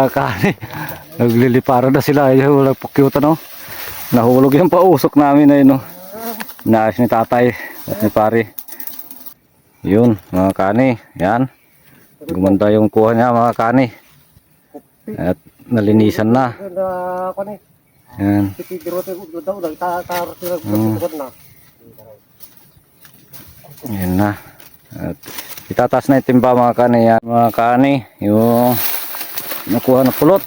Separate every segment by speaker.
Speaker 1: mga kani. Nagliliparan na sila. Ayun, wala po cute ano. Nahulog yung pausok namin ay no. Naayos ni tatay at ni pare. Yun mga kani. Yan. Gumanda yung kuha niya mga kani. At nalinisan na. Yan. Yan na. At itataas na itimba mga kani. Yan mga kani. Yung nakuha na pulot.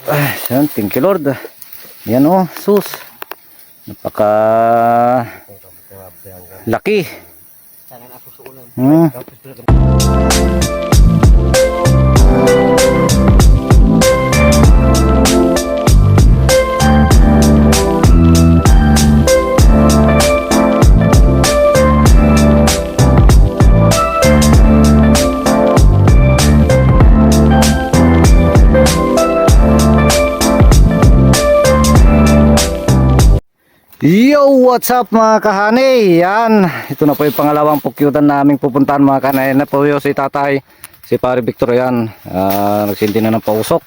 Speaker 1: Yan. Thank you Lord. Yan o. Sus. Napaka laki. Yo, what's up mga kahani? Yan, ito na po yung pangalawang pukyutan naming pupuntahan mga kahani. Na po yung si tatay, si pare Victor yan. Nagsindi na ng pausok.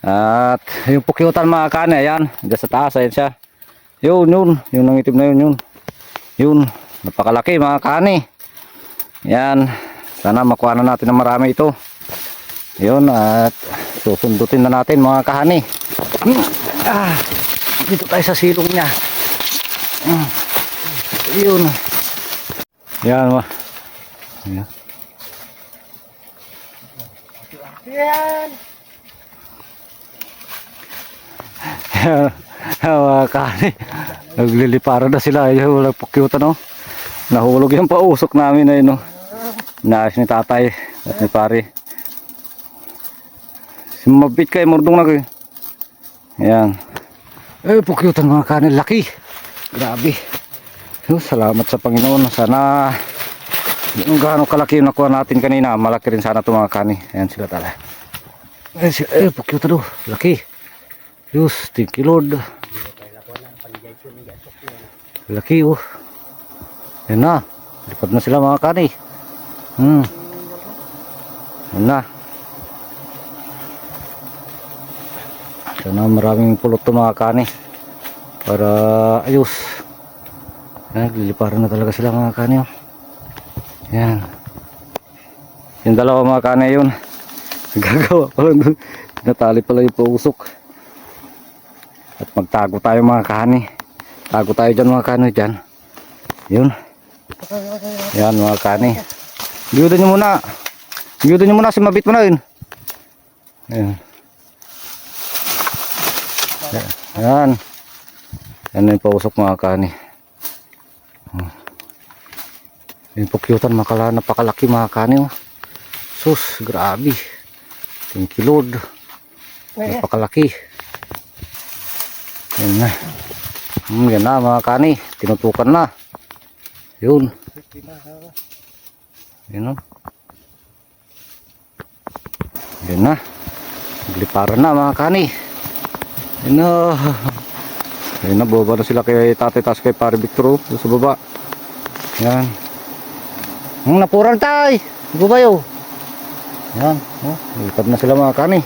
Speaker 1: At yung pukyutan mga kahani, yan, dyan sa taas, ayan siya. Yun, yung nangitim na yun. Yun, napakalaki mga kahani. Yan, sana makuha na natin ng marami ito. Yun, at susundutin na natin mga kahani. Dito tayo sa silong niya. Yun. Yan ma. Yan. Mga kani. Nagliliparan na sila. Wala po cute no. Nahulog yung pausok namin ay no. Naayos ni tatay at ni pare. Sumabit kayo murdong na kayo. Yan. Pukyutan mga kanin, laki. Grabe. Salamat sa Panginoon. Sana yung gaano kalaki yung nakuha natin kanina, malaki rin sana ito mga kanin. Ayan sila tala. Pukyutan laki. Diyos, thank you Lord. Laki Ayan na. Lipat na sila mga kanin. Ayan na. Sana maraming pulot ito mga kani para ayos. Liliparan na talaga sila mga kani. Yan. Yung dalawa mga kani yun. Gagawa pa lang doon. Natali pala yung pausok. At magtago tayo mga kani. Tago tayo dyan mga kani dyan. Yun. Yan mga kani. Biyudan nyo muna. Biyudan nyo muna. Simabit mo na yun. Yan. Ayan. Yan yung pausok mga kani. Yung pukyutan napakalaki mga kani. Sus, grabe. Thank you Lord. Napakalaki. Yan na. Yan na mga kani. Tinutukan na. Yun. Yun o. Yan na. Nagliparan na mga kani. Ayun na, baba na sila kay tatay, tas kay pare Victor sa baba. Yan. Napuran tayo. Baba yun. Yan. Lipad na sila mga kani.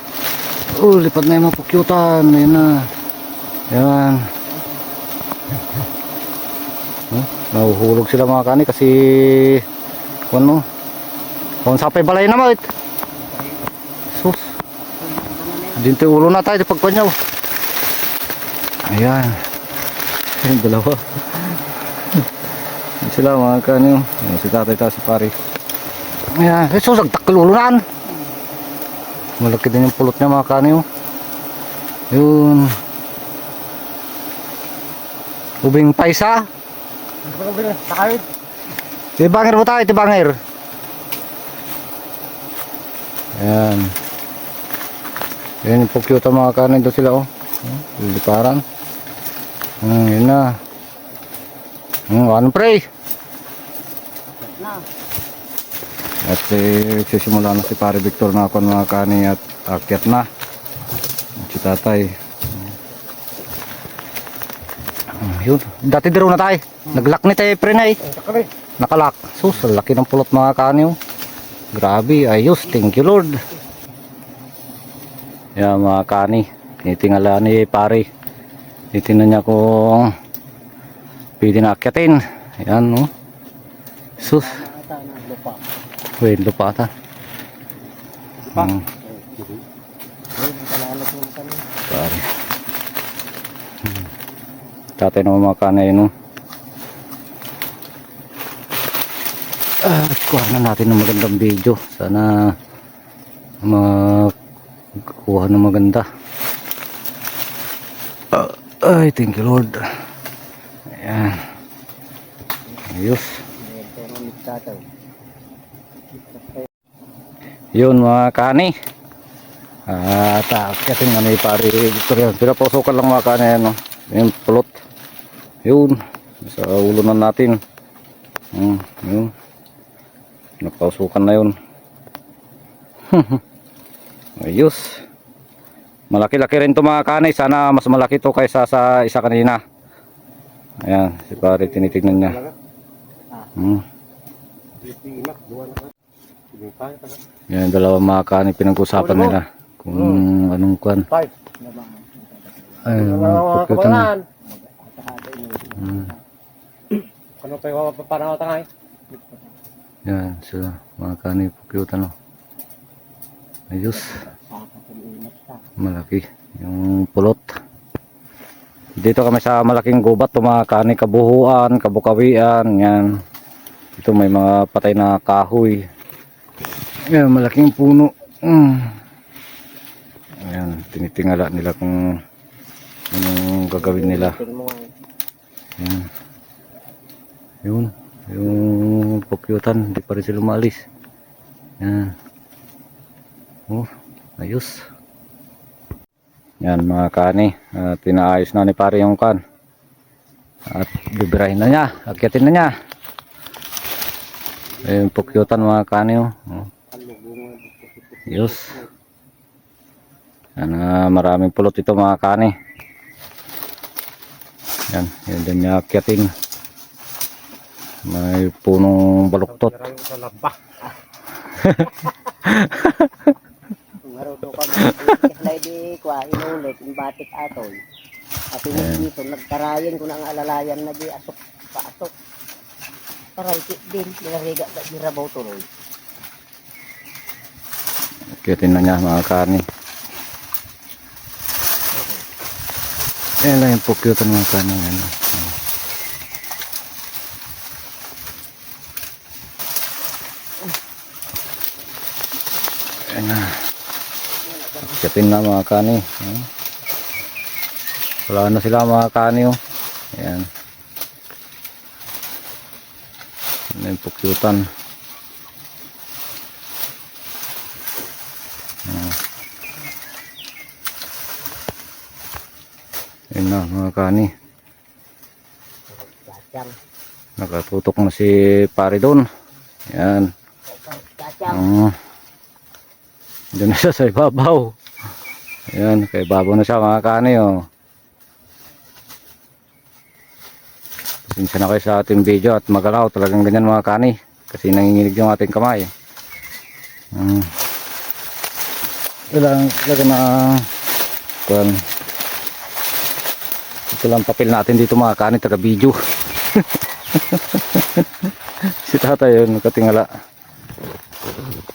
Speaker 1: Lipad na yung mga pukyutan. Ayun na. Yan. Nahuhulog sila mga kani kasi kung sapay balay na mawit. Sus. Dinti ulo na tayo pagpanyaw. Ayan. Yung dalawa. Sila mga kanyo. Si tatay ta si pare. Ayan. Susag taklulunan. Malaki din yung pulot niya mga kanyo. Yun. Ubing paisa. Tibangir mo tayo. Tibangir. Ayan. Ayan yung pukyuta mga kanyo. Doon sila liliparan. Yun na. Ano pre? At sisimula na si pare Victor na ako mga kani at akyat na si tatay. Yun. Dati diro na tayo. Naglock ni tayo pre na Nakalak. Sus, laki ng pulot mga kani. Grabe, ayos. Thank you Lord. Yan mga kani. Tinitingala ni pare. Titingnan niya kung pwede na akyatin. Ayan no. Sus. Wait, lupa ata. Pare. Tatay na mga kanay no. Kuha na natin ng magandang video. Sana kuha ng maganda. Ay, thank you Lord. Ayan. Ayos. Yun mga kani. Taakyatin na may pare Victoria. Pinapusukan lang mga kani yan, no? Yung pulot. Yun. Sa ulo na natin. Yun. Napausukan na yun. Ayos. Malaki-laki rin ito mga kanay. Sana mas malaki ito kaysa sa isa kanina. Ayan, si pare tinitignan niya. Yan, dalawang mga kanay pinag-usapan nila. Kung anong kwan. Ay, pagkutan na.
Speaker 2: Ano pa yung papanao tangay?
Speaker 1: Yan, so mga kanay pagkutan. Ayos. Malaki yung pulot. Dito kami sa malaking gubat, mga kanay, kabuhuan, kabukawian. Yan. Ito may mga patay na kahoy. Yan, malaking puno. Ayan, tinitingala nila kung anong gagawin nila. Yan. Yun, yung pukyutan, hindi pa rin sila umalis. Yan. Oh, ayos. Yan mga kani, tinaayos na ni pare yung kan. At bibirahin na niya, akyatin na niya. Ayun, pukyutan mga kani. Ayos. Yan, maraming pulot ito mga kani. Yan, yun din niya akyatin. May punong baluktot.
Speaker 3: Maruto ka slide di kwa inulit yung batik atoy. At dito nagkarayan ko ng alalayan na di asok paasok. Taray din nilariga ka di rabaw tuloy.
Speaker 1: Akyatin na niya mga kani. Yan lang yung pukyutan mga kani. Yan na. Akyatin na mga kani. Wala na sila mga kani. Ayan. Yan yung pukyutan. Yan na mga kani. Nakatutok na si pare doon. Yan. Diyan na siya sa ibabaw. Ayan, kay babaw na siya mga kani. Pasensya na kayo sa ating video at magalaw. Talagang ganyan mga kani. Kasi nanginginig yung ating kamay. Ilang na kuwan. Ito lang papel natin dito mga kani, taga video. Si tatay yun, nakatingala.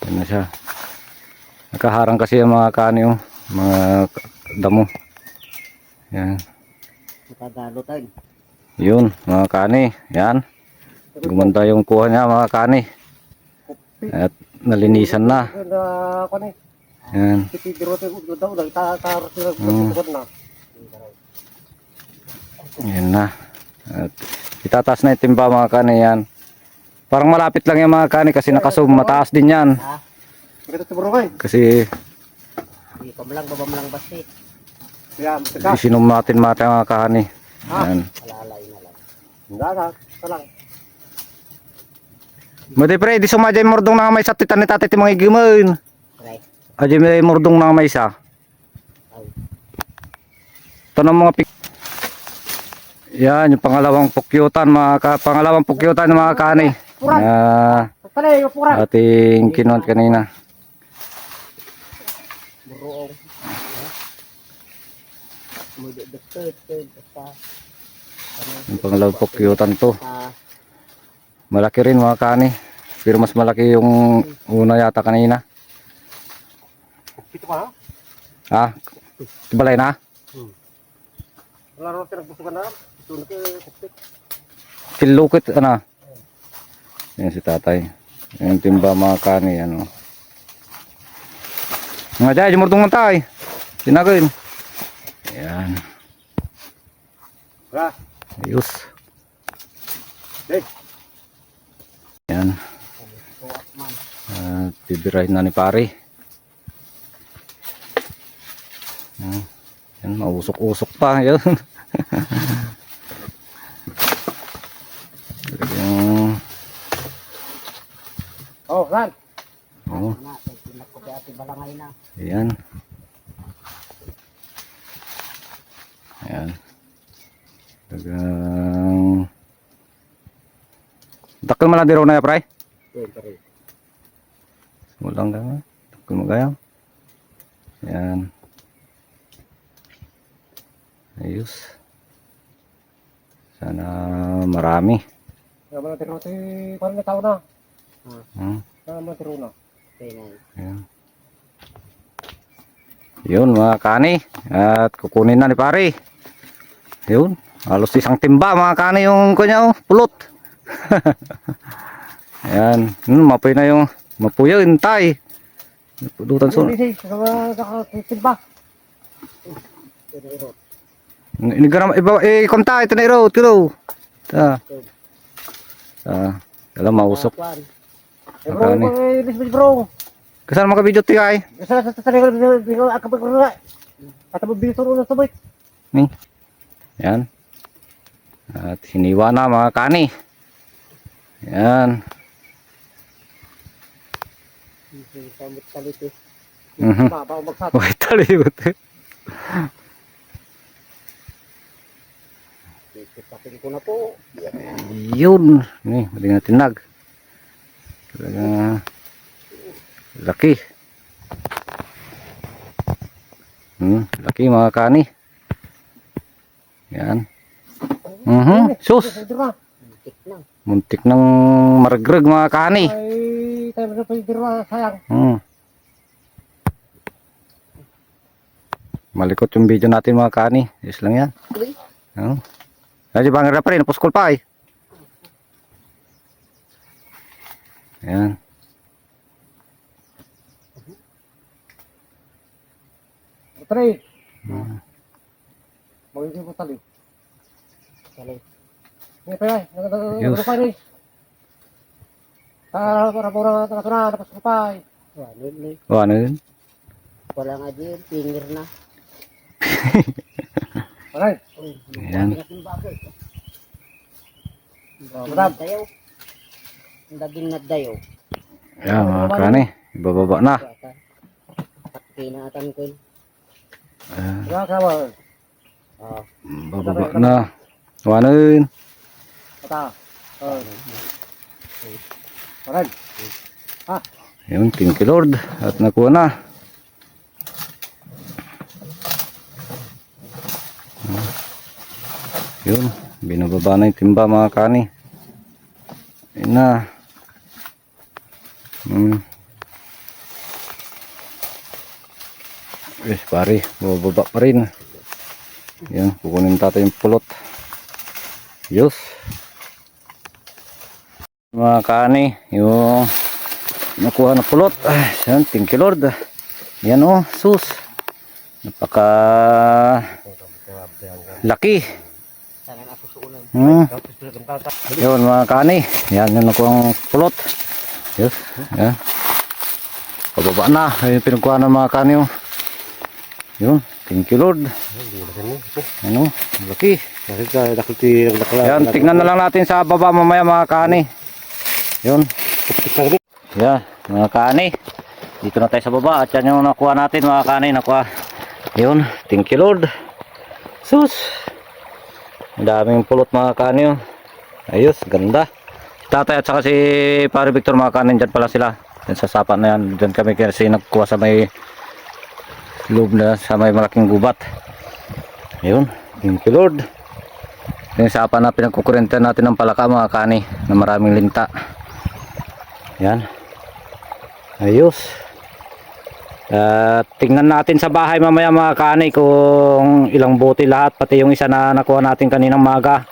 Speaker 1: Yan na siya. Nakaharang kasi yung mga kani, mga damo. Yan.
Speaker 3: Nakagalo tayo.
Speaker 1: Yun, mga kani. Yan. Gumanda yung kuha niya mga kani. At nalinisan na. Yan. Yan na. At itataas na itimba mga kani yan. Parang malapit lang yung mga kani kasi nakasum, mataas din yan. Kasi
Speaker 3: Di ka lang baba mo lang basi.
Speaker 1: isinom natin mga kani. Yan.
Speaker 3: Alalay na lang.
Speaker 2: Hindi lang.
Speaker 1: Mudi pre, di sumadya yung mordong na may sa titan ni tatay ti mga igimin.
Speaker 3: Right.
Speaker 1: Adya may mordong na may isa. Ito ng mga yan, yung pangalawang pukyutan pangalawang pukyutan ng mga kani. Ating kinuha kanina.
Speaker 3: Buruong. mo di doktor basta
Speaker 1: Yung pangalawang pukyutan to.
Speaker 3: sa
Speaker 1: Malaki rin mga kani. Pero mas malaki yung una yata kanina.
Speaker 2: Pito ka na?
Speaker 1: Ha? Balay na?
Speaker 2: Wala rin pinagbusukan na. Ito na kayo, kupit.
Speaker 1: Kilukit ano? Yan si tatay. Yung timba mga kani ano. Mga dyan, jumurtong ng tay. Sinagin. Ayan.
Speaker 2: Wala.
Speaker 1: Ayos.
Speaker 2: Hey.
Speaker 1: Ayan. Bibirahin na ni pare. Yan, mausok-usok pa. Yan. Yung...
Speaker 2: Oh, Ran.
Speaker 1: Oh,
Speaker 3: na pinag ko kay ate balangay na.
Speaker 1: ayan. Ayan. Tagang... Dakil man lang di raw na ya, pray?
Speaker 2: Pare.
Speaker 1: Walang ka nga. Dakil mo kaya. Ayan. Ayos. Sana marami.
Speaker 2: Kaya mga tiro natin, parang na tao na. Kaya mga tiro na.
Speaker 3: Pinay.
Speaker 1: Ayan. Yun mga kani. At kukunin na ni pare. Yun. Halos isang timba mga kani yung kanya oh, pulot. Ayan. Mapoy na yung mapuyo yung tay. Napudutan so.
Speaker 2: Hindi siya, kakakitimba.
Speaker 3: Pero
Speaker 1: Inigaram iba konta ito na iro tiro. Ta. Alam mausok.
Speaker 3: kwan.
Speaker 2: Eh bro,
Speaker 1: Makani.
Speaker 2: Lisbeth bro.
Speaker 1: Kasama mga video ti ay.
Speaker 2: Sa tatanay ko, akabag ko na. At ang bibito rin na sabay.
Speaker 1: Ni. Yan. At hiniwa na mga kani. Yan.
Speaker 3: Samot kaliti.
Speaker 2: Bago magsat.
Speaker 1: Wait, talibot.
Speaker 3: Ipapin ko na po.
Speaker 1: Yun. Ni, mali na tinag. Talaga laki. Laki mga kani. Yan. Sus.
Speaker 3: Tik na.
Speaker 1: Muntik ng maragrag mga kani.
Speaker 2: Ay, tayo na pa yung dirwa, sayang.
Speaker 1: Malikot yung video natin mga kani. Yes lang yan.
Speaker 3: Uy.
Speaker 1: Medyo bangga pa rin. Napuskol pa eh. Ayan.
Speaker 2: Tari. Magiging ko tali.
Speaker 3: Kalay.
Speaker 2: Ngayon pa yan.
Speaker 1: Yus.
Speaker 2: Nagkakay rin. Para tapos ko pa.
Speaker 3: Wala
Speaker 1: O ano yun?
Speaker 3: wala nga din. Pingir na.
Speaker 2: Alay.
Speaker 3: Uy.
Speaker 1: Ayan.
Speaker 3: Ang bagay.
Speaker 2: Madam.
Speaker 3: Dayaw. Ang daging nagdayaw.
Speaker 1: Ayan mga kani. Ibababa na.
Speaker 3: Kinatan ko.
Speaker 1: Ayan.
Speaker 2: Kaya kawa.
Speaker 1: Bababa na. O ano yun?
Speaker 2: Ata. Alay.
Speaker 1: Yun. Thank you Lord. At nakuha na. Yun. Binababa na yung timba mga kani. Ayun na. Yes pare. Bababa pa rin. Yan. Kukunin tatay yung pulot. Yus. Mga kani. Yung nakuha na pulot. Yan. Thank you Lord. Yan o. Sus. Napaka laki.
Speaker 3: Sana nasusuunan.
Speaker 1: Yun mga kani. Yan yung nakuha ang pulot. Yes. Yan. Pababa na. Yung pinagkuha ng mga kani. Oh. Yun. Thank you Lord. Ano? Laki. Yan. Tingnan na lang natin sa baba mamaya mga kani. Yun. Yan. Mga kani. Dito na tayo sa baba. At yan yung nakuha natin mga kani. Nakuha. Yun. Thank you Lord. Sus. Ang daming pulot mga kani. Oh. Ayos. Ganda. Tatay at saka si Pare Victor mga kanin dyan pala sila. Dyan sa sapa na yan. Dyan kami kasi nagkuha sa may loob na sa may malaking gubat. Ayun, thank you Lord. Yung sapa na pinagkukurente natin ng palaka mga kani na maraming linta. Yan. Ayos. Tingnan natin sa bahay mamaya mga kani kung ilang bote lahat, pati yung isa na nakuha natin kaninang maga.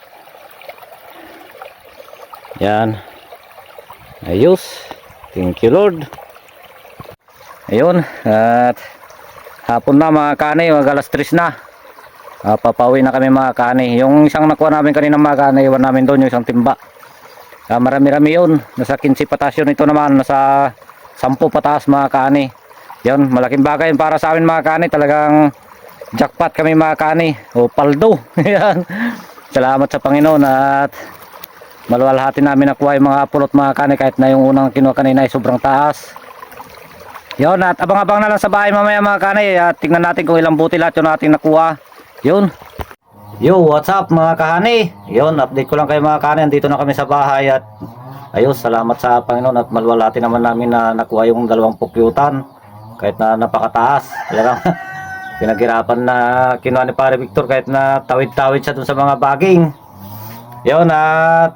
Speaker 1: Yan. Ayos. Thank you Lord. Ayun, at hapon na mga kani, mag alas 3 na. Papauwi na kami mga kani. Yung isang nakuha namin kanina mga kani, iwan namin doon yung isang timba. Marami-rami yun. Nasa 15 pataas yun. Ito naman nasa 10 pataas mga kani. Yun, malaking bagay para sa amin mga kani. Talagang jackpot kami mga kani. O paldo. Yan. Salamat sa Panginoon at maluwalhati namin nakuha yung mga pulot mga kani, kahit na yung unang kinuha kanina ay sobrang taas. Yun, at abang-abang na lang sa bahay mamaya mga kanay, at tingnan natin kung ilang buti lahat yung natin nakuha. Yun. Yo, what's up mga kahani? Yun, update ko lang kayo mga kanay. Andito na kami sa bahay at ayos, salamat sa Panginoon at maluwalhati naman namin na nakuha yung 2 pukyutan. Kahit na napakataas. Talagang pinaghirapan na kinuha ni Pare Victor kahit na tawid-tawid siya dun sa mga baging. Yun, at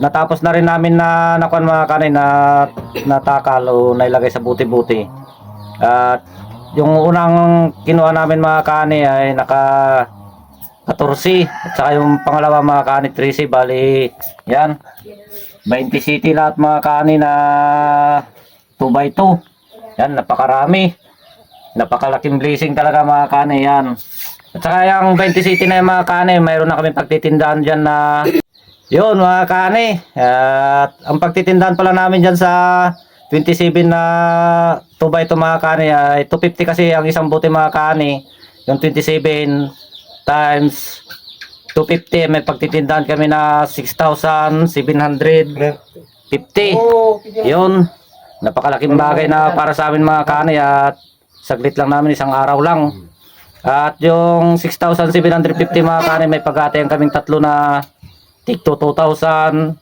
Speaker 1: natapos na rin namin na nakuha mga kanay na natakal o nailagay sa buti-buti. At yung unang kinuha namin mga kanay ay naka 14 at saka yung pangalawa mga kanay 13, bali yan 20 city lahat mga kanay na 2x2. Yan, napakarami, napakalaking blessing talaga mga kanay yan. At saka yung 20 city na yung mga kanay, mayroon na kami pagtitindahan dyan na yun mga kani. At ang pagtitindahan pala namin dyan sa 27 na 2x2 mga kani ay 250 kasi ang isang bote mga kani. Yung 27 times 250, may pagtitindahan kami na 6,750. Yun, napakalaking bagay na para sa amin mga kani at saglit lang namin, isang araw lang. At yung 6,750 mga kani, may pag-aatayan kaming tatlo na tigto 2,250.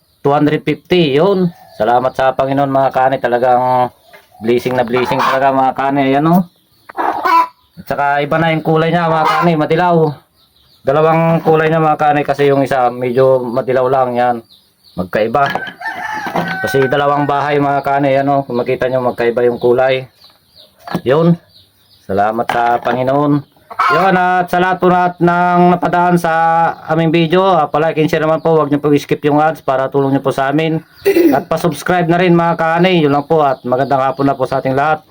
Speaker 1: Yun, salamat sa Panginoon mga kani, talagang blessing na blessing talaga mga kani. Ayan o. At saka iba na yung kulay niya mga kani, madilaw. Dalawang kulay niya mga kani kasi yung isa medyo madilaw lang, yan. Magkaiba. Kasi dalawang bahay mga kani, yan o. Kung makita nyo magkaiba yung kulay. Yun, salamat sa Panginoon. Yun, at sa lahat po ng napadaan sa aming video, palike and share naman po, huwag nyo po i-skip yung ads para tulong nyo po sa amin. At pa-subscribe na rin mga kani, yun lang po, at magandang hapon na po sa ating lahat.